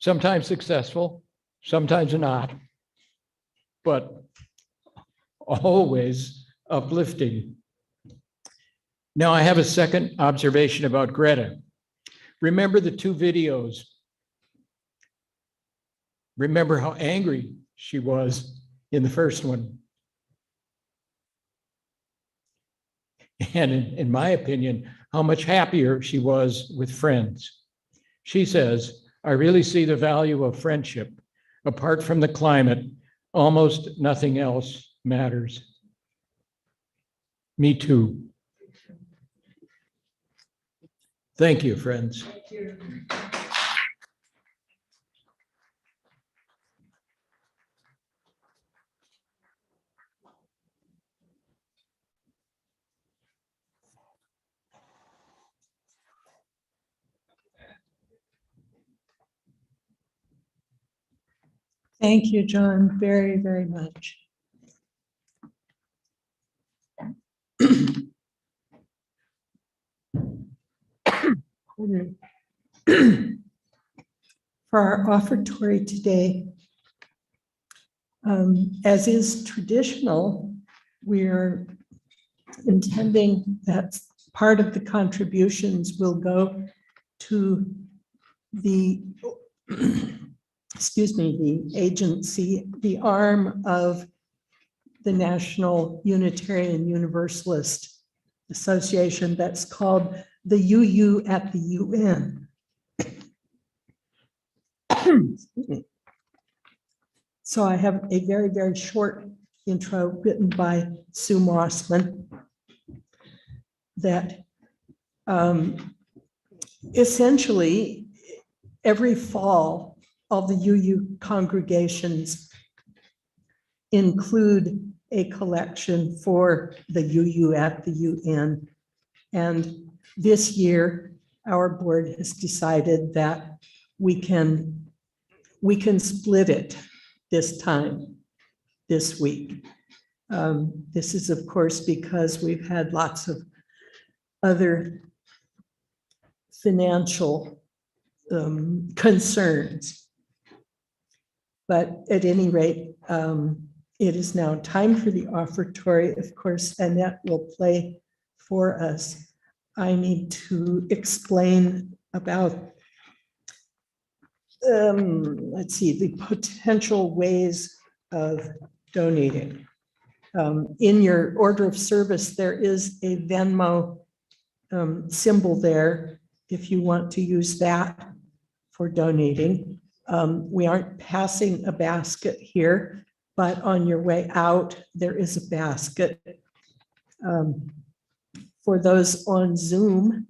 Sometimes successful, sometimes not, but always uplifting. Now I have a second observation about Greta. Remember the two videos. Remember how angry she was in the first one. And in my opinion, how much happier she was with friends. She says, I really see the value of friendship. Apart from the climate, almost nothing else matters. Me too. Thank you, friends. Thank you, John, very, very much. For our offertory today, as is traditional, we are intending that part of the contributions will go to the, excuse me, the agency, the arm of the National Unitarian Universalist Association that's called the UU at the UN. So I have a very, very short intro written by Sue Mossman that essentially every fall all the UU congregations include a collection for the UU at the UN. And this year, our board has decided that we can split it this time, this week. This is, of course, because we've had lots of other financial concerns. But at any rate, it is now time for the offertory. Of course, Annette will play for us. I need to explain about, let's see, the potential ways of donating. In your order of service, there is a Venmo symbol there if you want to use that for donating. We aren't passing a basket here, but on your way out, there is a basket. For those on Zoom,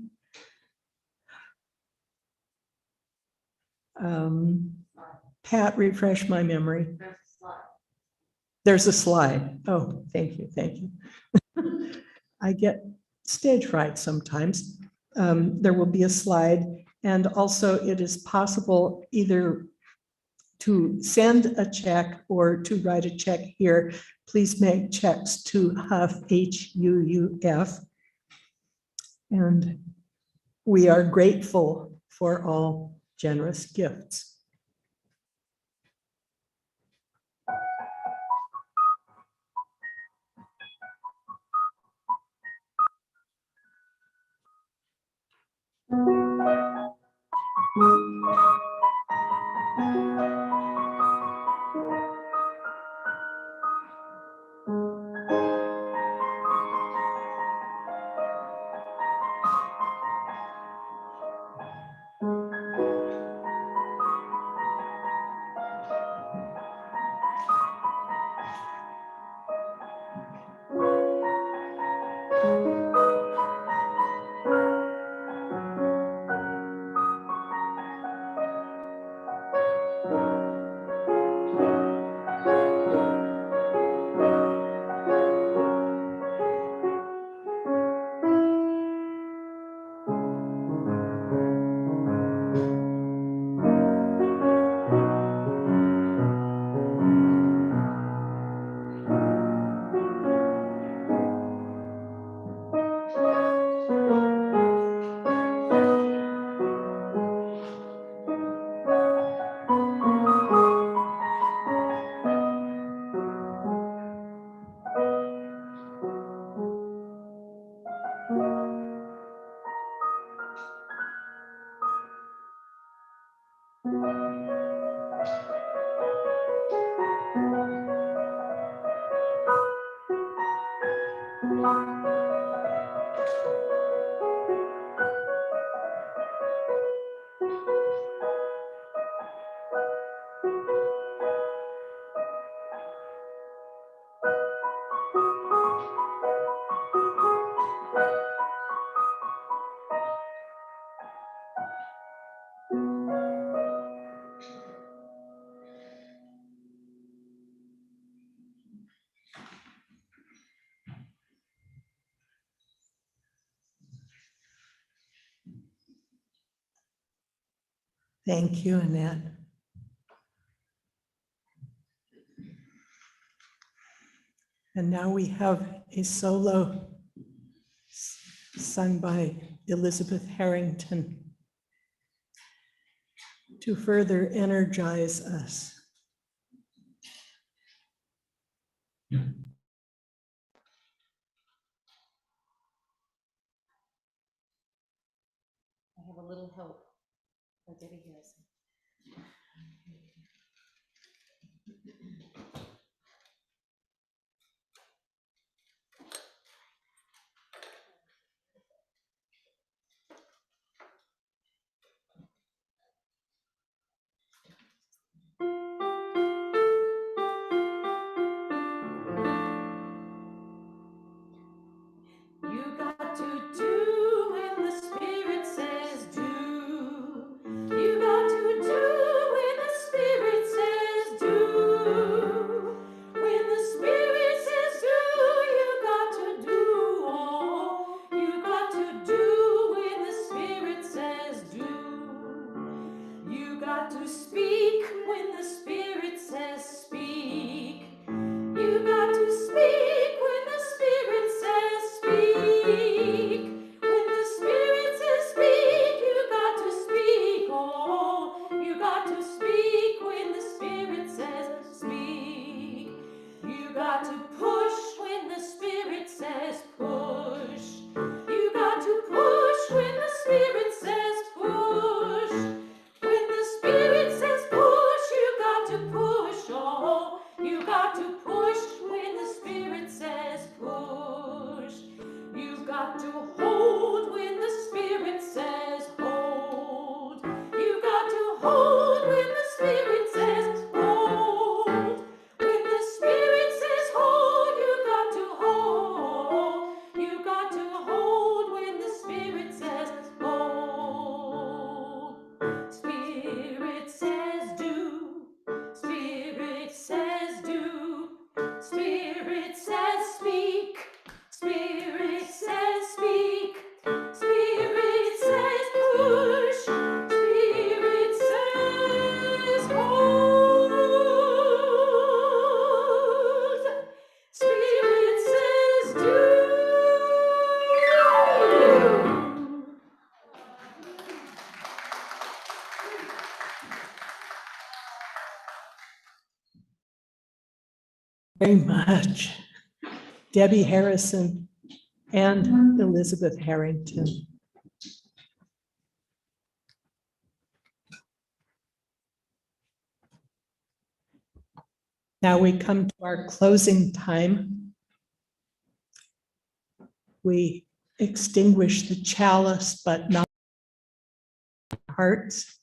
Pat, refresh my memory. There's a slide. Oh, thank you, thank you. I get stage fright sometimes. There will be a slide, and also it is possible either to send a check or to write a check here. Please make checks to HUUF, HUUF. And we are grateful for all generous gifts. Thank you, Annette. And now we have a solo sung by Elisabeth Harrington to further energize us. I have a little help. Oh, Debbie hears. You got to do when the Spirit says do. You got to do when the Spirit says do. When the Spirit says do, you got to do all. You got to do when the Spirit says do. You got to speak when the Spirit says speak. You got to speak when the Spirit says speak. When the Spirit says speak, you got to speak. Oh, you got to speak when the Spirit says speak. You got to push when the Spirit says push. You got to push when the Spirit says push. When the Spirit says push, you got to push. Oh, you got to push when the Spirit says push. You got to hold when the Spirit says hold. You got to hold when the Spirit says hold. When the Spirit says hold, you got to hold. You got to hold when the Spirit says hold. Spirit says do. Spirit says do. Spirit says speak. Spirit says speak. Spirit says push. Spirit says hold. Spirit says do. Very much. Debbie Harrison and Elisabeth Harrington. Now we come to our closing time. We extinguish the chalice, but not hearts.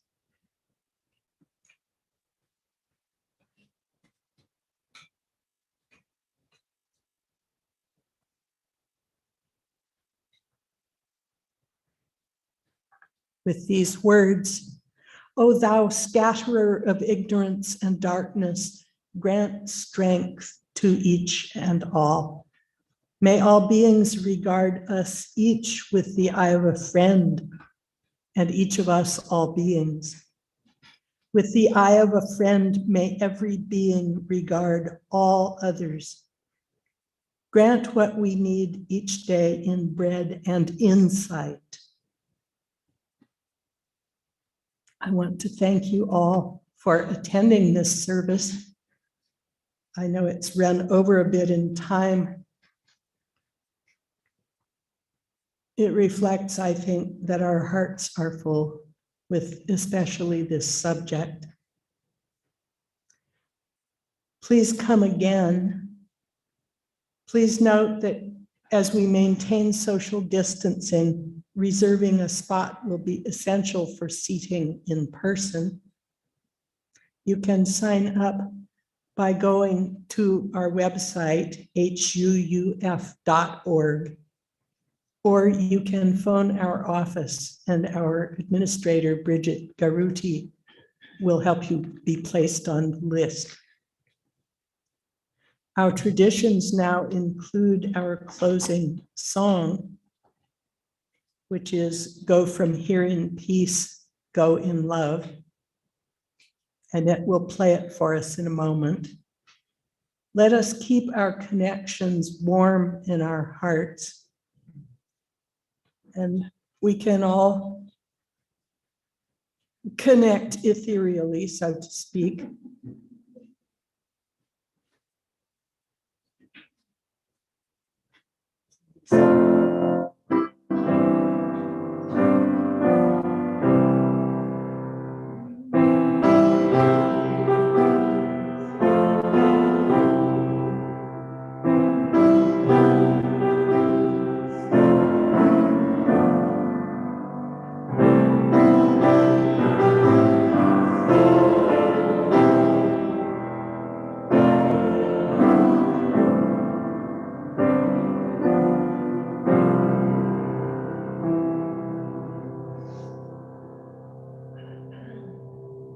With these words, O thou scatterer of ignorance and darkness, grant strength to each and all. May all beings regard us each with the eye of a friend, and each of us all beings. With the eye of a friend, may every being regard all others. Grant what we need each day in bread and insight. I want to thank you all for attending this service. I know it's run over a bit in time. It reflects, I think, that our hearts are full with especially this subject. Please come again. Please note that as we maintain social distancing, reserving a spot will be essential for seating in person. You can sign up by going to our website, HUUF.org, or you can phone our office and our administrator, Bridget Garuti, will help you be placed on the list. Our traditions now include our closing song, which is Go From Here in Peace, Go in Love. Annette will play it for us in a moment. Let us keep our connections warm in our hearts. And we can all connect ethereally, so to speak.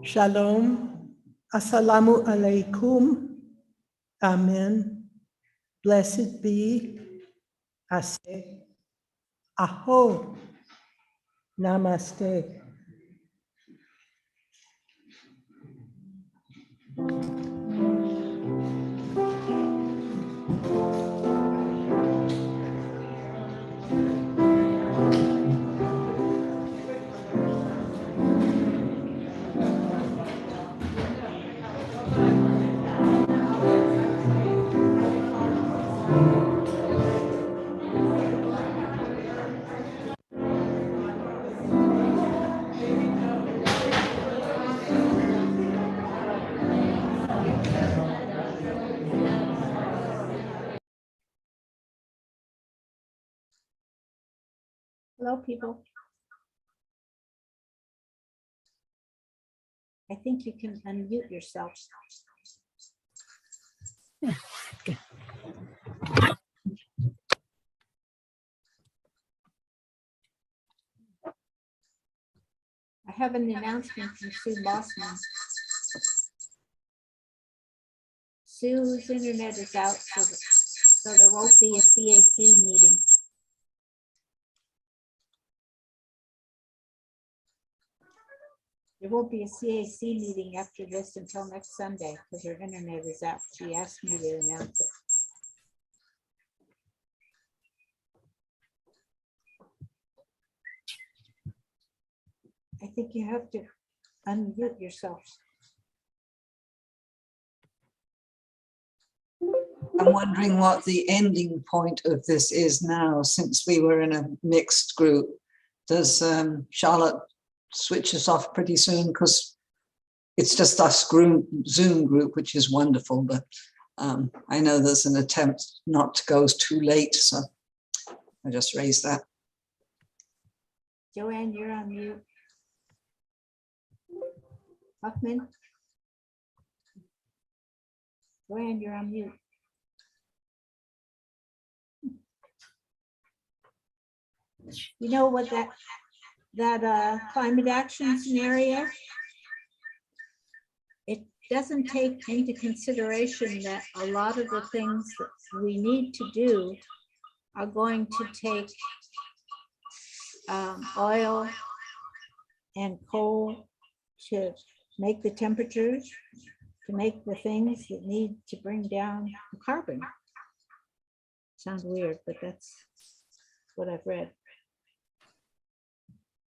Shalom, assalamu alaikum, amen. Blessed be, ase, aho, namaste. Hello, people. I think you can unmute yourself. I have an announcement from Sue Mossman. Sue's internet is out, so there won't be a CAC meeting. There won't be a CAC meeting after this until next Sunday because her internet is out. She asked me to announce it. I think you have to unmute yourself. I'm wondering what the ending point of this is now, since we were in a mixed group. Does Charlotte switch us off pretty soon? Because it's just us Zoom group, which is wonderful, but I know there's an attempt not to go too late, so I just raised that. Joanne, you're on mute. Huffman? Joanne, you're on mute. You know what that climate action scenario, it doesn't take into consideration that a lot of the things that we need to do are going to take oil and coal to make the temperatures, to make the things that need to bring down the carbon. Sounds weird, but that's what I've read.